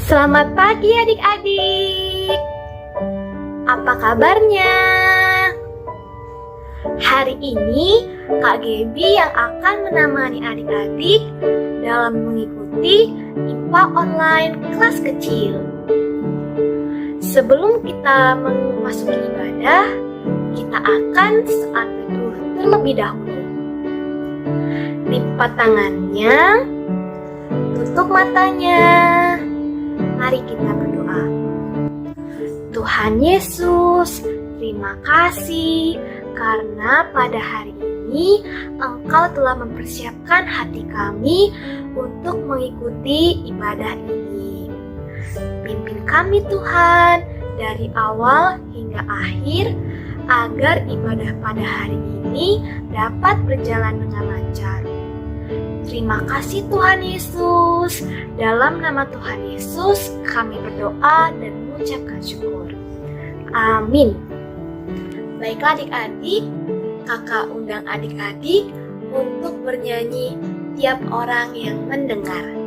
Selamat pagi adik-adik. Apa kabarnya? Hari ini Kak Gebi yang akan menemani adik-adik dalam mengikuti IPA online kelas kecil. Sebelum kita memasuki ibadah, kita akan saat teduh terlebih dahulu. Lipat tangannya, tutup matanya. Mari kita berdoa. Tuhan Yesus, terima kasih karena pada hari ini Engkau telah mempersiapkan hati kami untuk mengikuti ibadah ini. Pimpin kami Tuhan dari awal hingga akhir agar ibadah pada hari ini dapat berjalan dengan lancar. Terima kasih Tuhan Yesus. Dalam nama Tuhan Yesus kami berdoa dan mengucapkan syukur. Amin. Baiklah adik-adik, kakak undang adik-adik untuk bernyanyi tiap orang yang mendengar.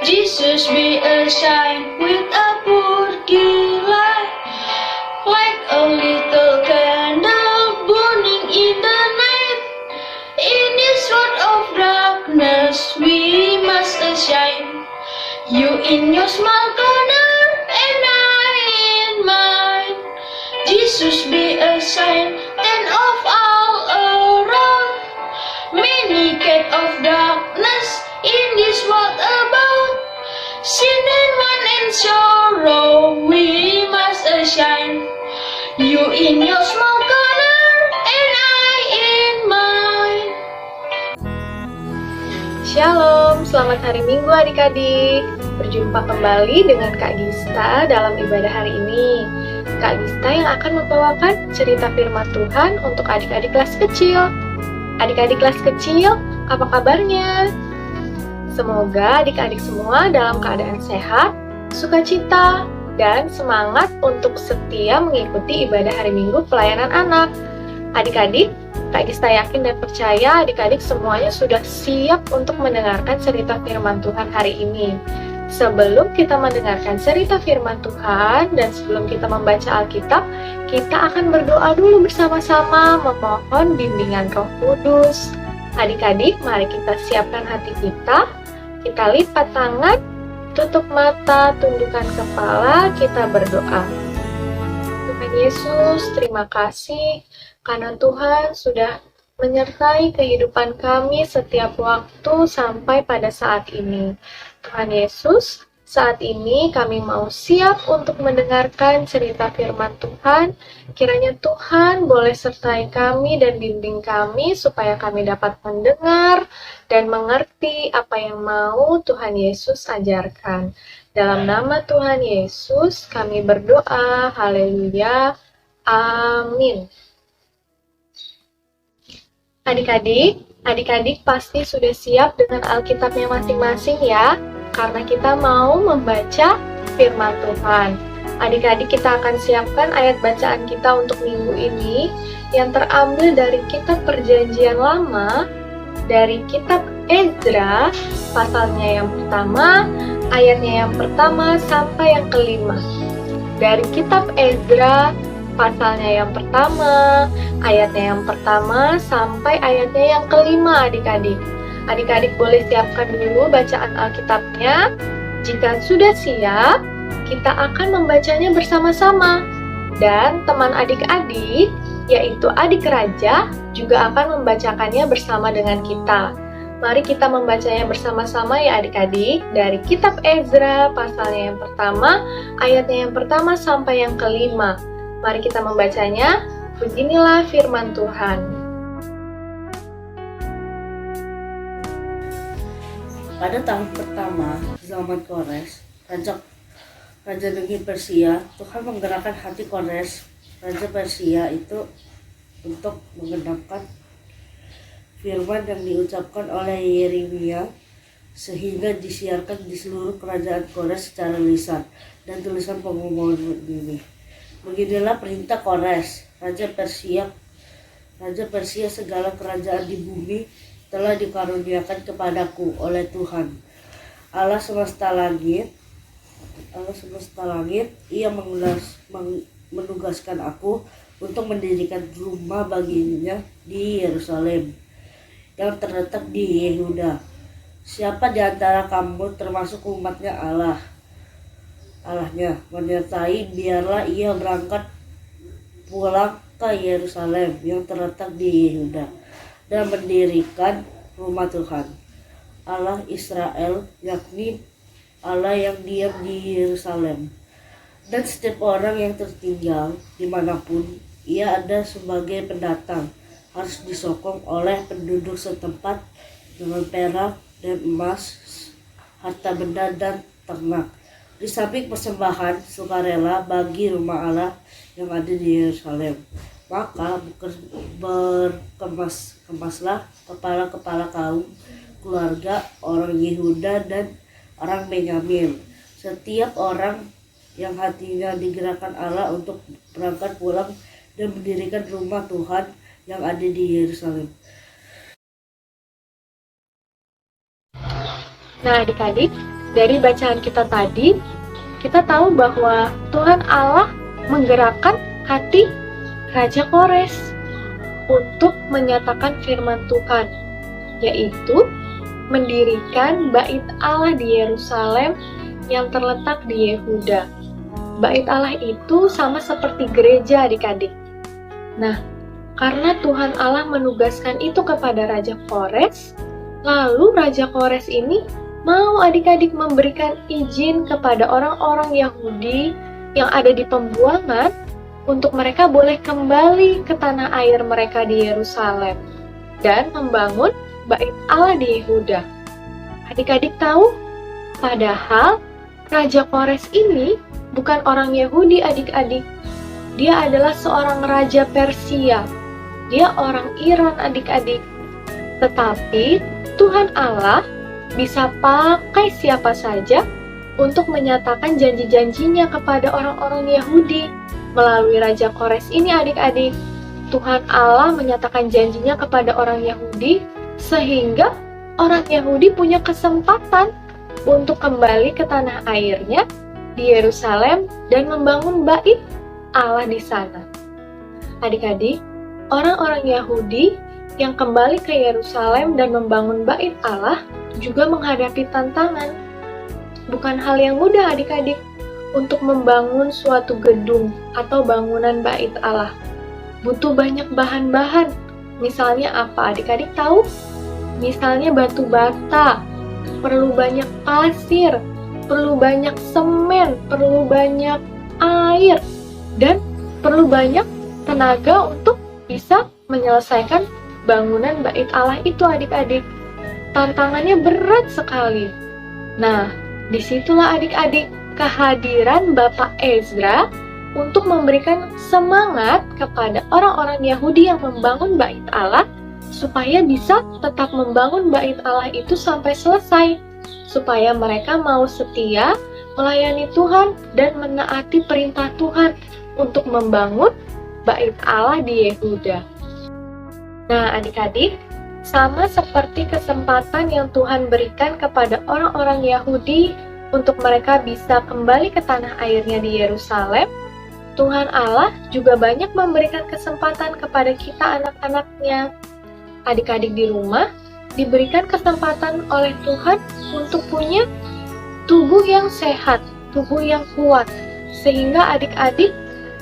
Jesus be a shine with a purple light, like a little candle burning in the night. In this world of darkness, we must shine. You in your small corner, and I in mine. Jesus be a sign, then of all around. Many cat of darkness in this world about. Sin and want and sorrow, we must shine. You in your small corner, and I in mine. Shalom, selamat hari Minggu adik-adik. Berjumpa kembali dengan Kak Gista dalam ibadah hari ini. Kak Gista yang akan membawakan cerita firman Tuhan untuk adik-adik kelas kecil. Adik-adik kelas kecil, apa kabarnya? Semoga adik-adik semua dalam keadaan sehat, sukacita, dan semangat untuk setia mengikuti ibadah hari Minggu pelayanan anak. Adik-adik, Kak Gista yakin dan percaya adik-adik semuanya sudah siap untuk mendengarkan cerita firman Tuhan hari ini. Sebelum kita mendengarkan cerita firman Tuhan dan sebelum kita membaca Alkitab, kita akan berdoa dulu bersama-sama memohon bimbingan Roh Kudus. Adik-adik, mari kita siapkan hati kita lipat tangan, tutup mata, tundukkan kepala, kita berdoa. Tuhan Yesus, terima kasih karena Tuhan sudah menyertai kehidupan kami setiap waktu sampai pada saat ini. Tuhan Yesus, Saat ini kami mau siap untuk mendengarkan cerita firman Tuhan. Kiranya Tuhan boleh sertai kami dan bimbing kami supaya kami dapat mendengar dan mengerti apa yang mau Tuhan Yesus ajarkan. Dalam nama Tuhan Yesus kami berdoa. Haleluya. Amin. Adik-adik pasti sudah siap dengan Alkitabnya masing-masing ya, karena kita mau membaca firman Tuhan. Adik-adik, kita akan siapkan ayat bacaan kita untuk minggu ini yang terambil dari kitab Perjanjian Lama, dari kitab Ezra, pasalnya yang pertama, ayatnya yang pertama sampai yang kelima. Dari kitab Ezra, pasalnya yang pertama, ayatnya yang pertama sampai ayatnya yang kelima, adik-adik. Adik-adik boleh siapkan dulu bacaan Alkitabnya. Jika sudah siap, kita akan membacanya bersama-sama. Dan teman adik-adik, yaitu adik raja, juga akan membacakannya bersama dengan kita. Mari kita membacanya bersama-sama ya adik-adik. Dari kitab Ezra, pasalnya yang pertama, ayatnya yang pertama sampai yang kelima. Mari kita membacanya. Beginilah firman Tuhan. Pada tahun pertama zaman Kores, Raja negeri Persia, Tuhan menggerakkan hati Kores, Raja Persia itu untuk menggenapkan firman yang diucapkan oleh Yeremia, sehingga disiarkan di seluruh kerajaan Kores secara lisan dan tulisan pengumuman ini. Beginilah perintah Kores, Raja Persia, segala kerajaan di bumi telah dikaruniakan kepadaku oleh Tuhan Allah semesta langit. Ia menugaskan aku untuk mendirikan rumah baginya di Yerusalem yang terletak di Yehuda. Siapa di antara kamu termasuk umatnya Allahnya menyertai, biarlah ia berangkat pulang ke Yerusalem yang terletak di Yehuda dan mendirikan rumah Tuhan Allah Israel, yakni Allah yang diam di Yerusalem. Dan setiap orang yang tertinggal dimanapun ia ada sebagai pendatang harus disokong oleh penduduk setempat dengan perak dan emas, harta benda dan ternak, di samping persembahan sukarela bagi rumah Allah yang ada di Yerusalem. Maka berkemaslah kepala-kepala kaum keluarga orang Yehuda dan orang Benyamin, setiap orang yang hatinya digerakkan Allah untuk berangkat pulang dan mendirikan rumah Tuhan yang ada di Yerusalem. Nah adik-adik, dari bacaan kita tadi, kita tahu bahwa Tuhan Allah menggerakkan hati Raja Kores untuk menyatakan firman Tuhan, yaitu mendirikan bait Allah di Yerusalem yang terletak di Yehuda. Bait Allah itu sama seperti gereja adik-adik. Nah, karena Tuhan Allah menugaskan itu kepada Raja Kores, lalu Raja Kores ini mau adik-adik memberikan izin kepada orang-orang Yahudi yang ada di pembuangan untuk mereka boleh kembali ke tanah air mereka di Yerusalem dan membangun bait Allah di Yehuda. Adik-adik tahu, padahal Raja Kores ini bukan orang Yahudi adik-adik. Dia adalah seorang Raja Persia. Dia orang Iran adik-adik. Tetapi Tuhan Allah bisa pakai siapa saja untuk menyatakan janji-janjinya kepada orang-orang Yahudi. Melalui Raja Kores ini adik-adik, Tuhan Allah menyatakan janjinya kepada orang Yahudi, sehingga orang Yahudi punya kesempatan untuk kembali ke tanah airnya di Yerusalem dan membangun bait Allah di sana. Adik-adik, orang-orang Yahudi yang kembali ke Yerusalem dan membangun bait Allah juga menghadapi tantangan. Bukan hal yang mudah adik-adik untuk membangun suatu gedung atau bangunan bait Allah. Butuh banyak bahan-bahan. Misalnya apa adik-adik tahu? Misalnya batu bata, perlu banyak pasir, perlu banyak semen, perlu banyak air, dan perlu banyak tenaga untuk bisa menyelesaikan bangunan bait Allah itu adik-adik. Tantangannya berat sekali. Nah, disitulah adik-adik kehadiran Bapak Ezra untuk memberikan semangat kepada orang-orang Yahudi yang membangun bait Allah supaya bisa tetap membangun bait Allah itu sampai selesai, supaya mereka mau setia melayani Tuhan dan menaati perintah Tuhan untuk membangun bait Allah di Yehuda. Nah, adik-adik, sama seperti kesempatan yang Tuhan berikan kepada orang-orang Yahudi untuk mereka bisa kembali ke tanah airnya di Yerusalem, Tuhan Allah juga banyak memberikan kesempatan kepada kita anak-anaknya. Adik-adik di rumah diberikan kesempatan oleh Tuhan untuk punya tubuh yang sehat, tubuh yang kuat, sehingga adik-adik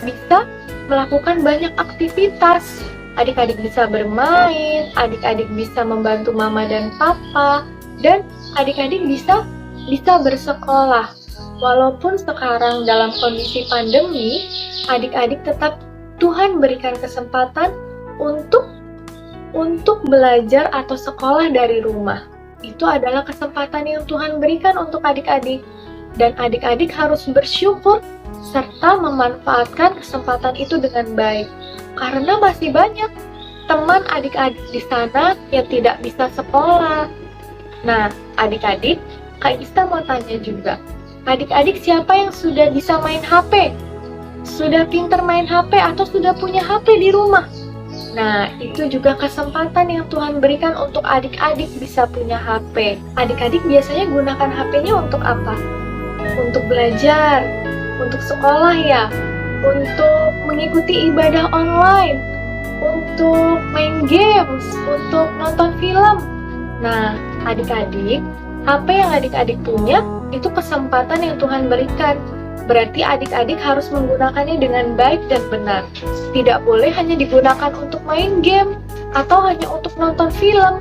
bisa melakukan banyak aktivitas. Adik-adik bisa bermain, adik-adik bisa membantu mama dan papa, dan adik-adik bisa bersekolah. Walaupun sekarang dalam kondisi pandemi, adik-adik tetap Tuhan berikan kesempatan untuk belajar atau sekolah dari rumah. Itu adalah kesempatan yang Tuhan berikan untuk adik-adik. Dan adik-adik harus bersyukur serta memanfaatkan kesempatan itu dengan baik. Karena masih banyak teman adik-adik di sana yang tidak bisa sekolah. Nah, adik-adik, Kak Gista mau tanya juga. Adik-adik siapa yang sudah bisa main HP? Sudah pintar main HP atau sudah punya HP di rumah? Nah, itu juga kesempatan yang Tuhan berikan untuk adik-adik bisa punya HP. Adik-adik biasanya gunakan HP-nya untuk apa? Untuk belajar, untuk sekolah ya, untuk mengikuti ibadah online, untuk main games, untuk nonton film. Nah, adik-adik, HP yang adik-adik punya itu kesempatan yang Tuhan berikan. Berarti adik-adik harus menggunakannya dengan baik dan benar. Tidak boleh hanya digunakan untuk main game atau hanya untuk nonton film.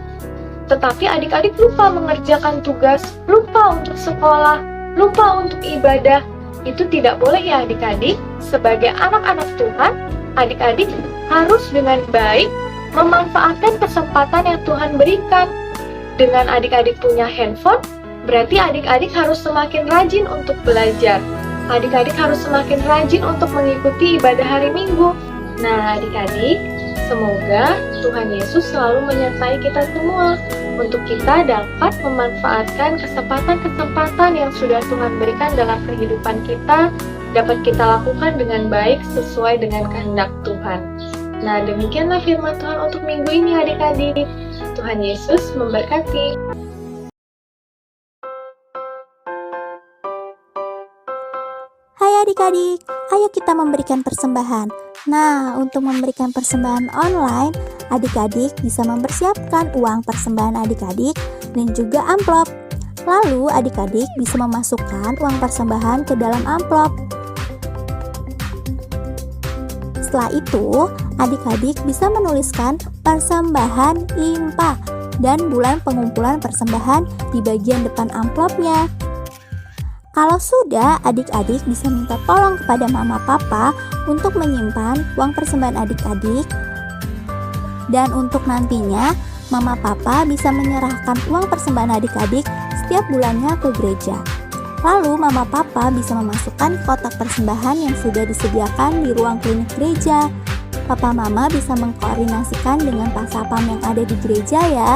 Tetapi adik-adik lupa mengerjakan tugas, lupa untuk sekolah, lupa untuk ibadah. Itu tidak boleh ya adik-adik. Sebagai anak-anak Tuhan, adik-adik harus dengan baik memanfaatkan kesempatan yang Tuhan berikan. Dengan adik-adik punya handphone, berarti adik-adik harus semakin rajin untuk belajar. Adik-adik harus semakin rajin untuk mengikuti ibadah hari Minggu. Nah, adik-adik, semoga Tuhan Yesus selalu menyertai kita semua untuk kita dapat memanfaatkan kesempatan-kesempatan yang sudah Tuhan berikan dalam kehidupan kita, dapat kita lakukan dengan baik sesuai dengan kehendak Tuhan. Nah, demikianlah firman Tuhan untuk minggu ini adik-adik. Tuhan Yesus memberkati. Hai adik-adik, ayo kita memberikan persembahan. Nah, untuk memberikan persembahan online, adik-adik bisa mempersiapkan uang persembahan adik-adik dan juga amplop. Lalu adik-adik bisa memasukkan uang persembahan ke dalam amplop. Setelah itu, adik-adik bisa menuliskan persembahan IMPA dan bulan pengumpulan persembahan di bagian depan amplopnya. Kalau sudah, adik-adik bisa minta tolong kepada mama papa untuk menyimpan uang persembahan adik-adik. Dan untuk nantinya, mama papa bisa menyerahkan uang persembahan adik-adik setiap bulannya ke gereja. Lalu mama papa bisa memasukkan kotak persembahan yang sudah disediakan di ruang klinik gereja. Papa mama bisa mengkoordinasikan dengan pasapam yang ada di gereja ya.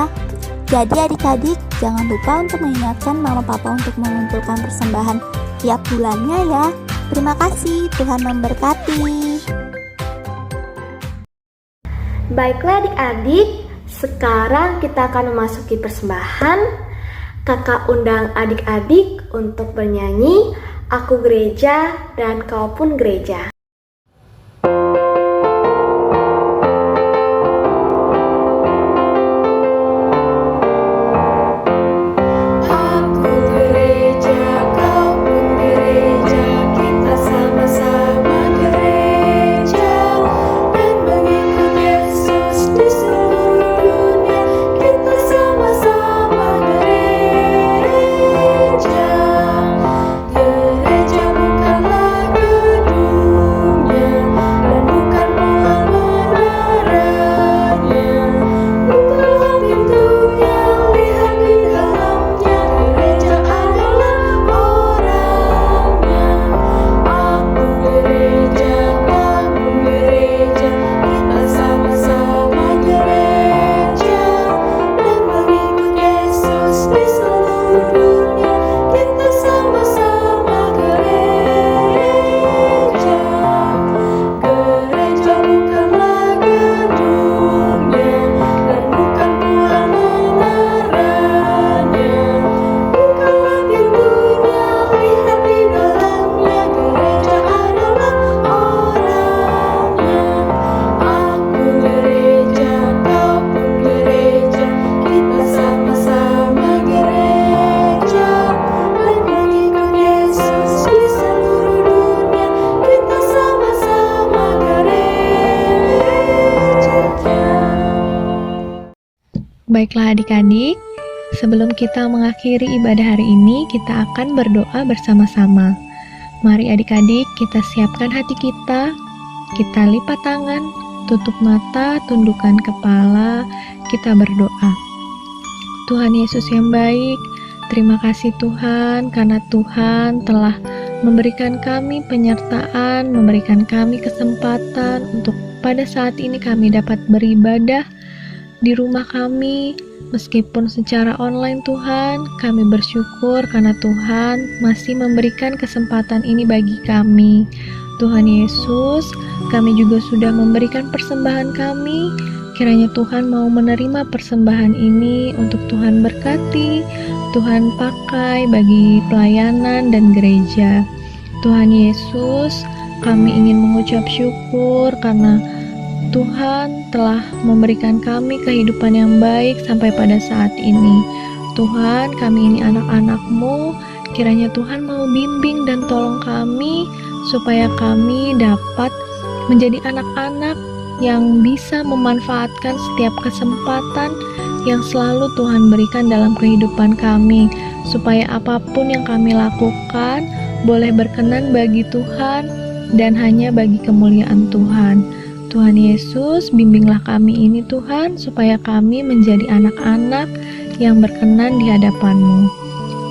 Jadi adik-adik, jangan lupa untuk mengingatkan mama papa untuk mengumpulkan persembahan tiap bulannya ya. Terima kasih, Tuhan memberkati. Baiklah adik-adik, sekarang kita akan memasuki persembahan. Kakak undang adik-adik untuk bernyanyi Aku Gereja dan Kau Pun Gereja. Baiklah adik-adik, sebelum kita mengakhiri ibadah hari ini, kita akan berdoa bersama-sama. Mari adik-adik kita siapkan hati kita lipat tangan, tutup mata, tundukkan kepala, kita berdoa. Tuhan Yesus yang baik, terima kasih Tuhan karena Tuhan telah memberikan kami penyertaan, memberikan kami kesempatan untuk pada saat ini kami dapat beribadah di rumah kami, meskipun secara online Tuhan, kami bersyukur karena Tuhan masih memberikan kesempatan ini bagi kami. Tuhan Yesus, kami juga sudah memberikan persembahan kami, kiranya Tuhan mau menerima persembahan ini untuk Tuhan berkati, Tuhan pakai bagi pelayanan dan gereja. Tuhan Yesus, kami ingin mengucap syukur karena Tuhan telah memberikan kami kehidupan yang baik sampai pada saat ini. Tuhan, kami ini anak-anak-Mu, kiranya Tuhan mau bimbing dan tolong kami supaya kami dapat menjadi anak-anak yang bisa memanfaatkan setiap kesempatan yang selalu Tuhan berikan dalam kehidupan kami, supaya apapun yang kami lakukan boleh berkenan bagi Tuhan dan hanya bagi kemuliaan Tuhan. Tuhan Yesus, bimbinglah kami ini Tuhan, supaya kami menjadi anak-anak yang berkenan di hadapan-Mu.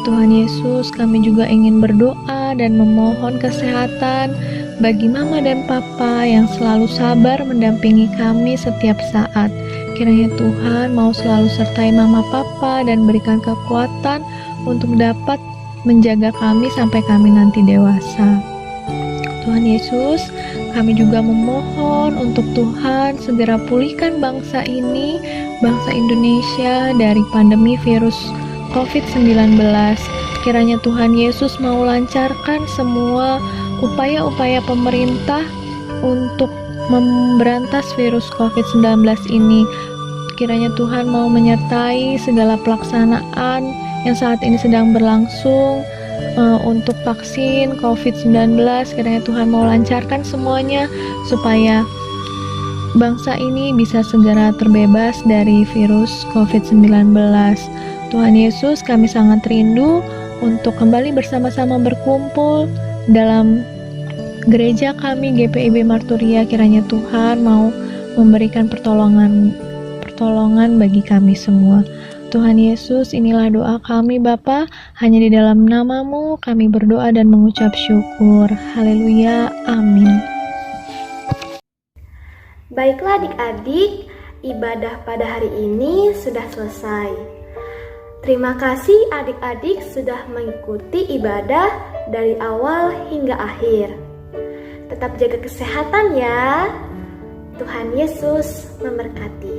Tuhan Yesus, kami juga ingin berdoa dan memohon kesehatan bagi Mama dan Papa yang selalu sabar mendampingi kami setiap saat. Kiranya Tuhan mau selalu sertai Mama Papa dan berikan kekuatan untuk dapat menjaga kami sampai kami nanti dewasa. Tuhan Yesus, kami juga memohon untuk Tuhan segera pulihkan bangsa ini, bangsa Indonesia dari pandemi virus COVID-19. Kiranya Tuhan Yesus mau lancarkan semua upaya-upaya pemerintah untuk memberantas virus COVID-19 ini. Kiranya Tuhan mau menyertai segala pelaksanaan yang saat ini sedang berlangsung untuk vaksin COVID-19. Kiranya Tuhan mau lancarkan semuanya supaya bangsa ini bisa segera terbebas dari virus COVID-19. Tuhan Yesus, kami sangat rindu untuk kembali bersama-sama berkumpul dalam gereja kami GPIB Marturia. Kiranya Tuhan mau memberikan pertolongan bagi kami semua. Tuhan Yesus, inilah doa kami Bapa, hanya di dalam nama-Mu kami berdoa dan mengucap syukur. Haleluya, amin. Baiklah adik-adik, ibadah pada hari ini sudah selesai. Terima kasih adik-adik sudah mengikuti ibadah dari awal hingga akhir. Tetap jaga kesehatan ya. Tuhan Yesus memberkati.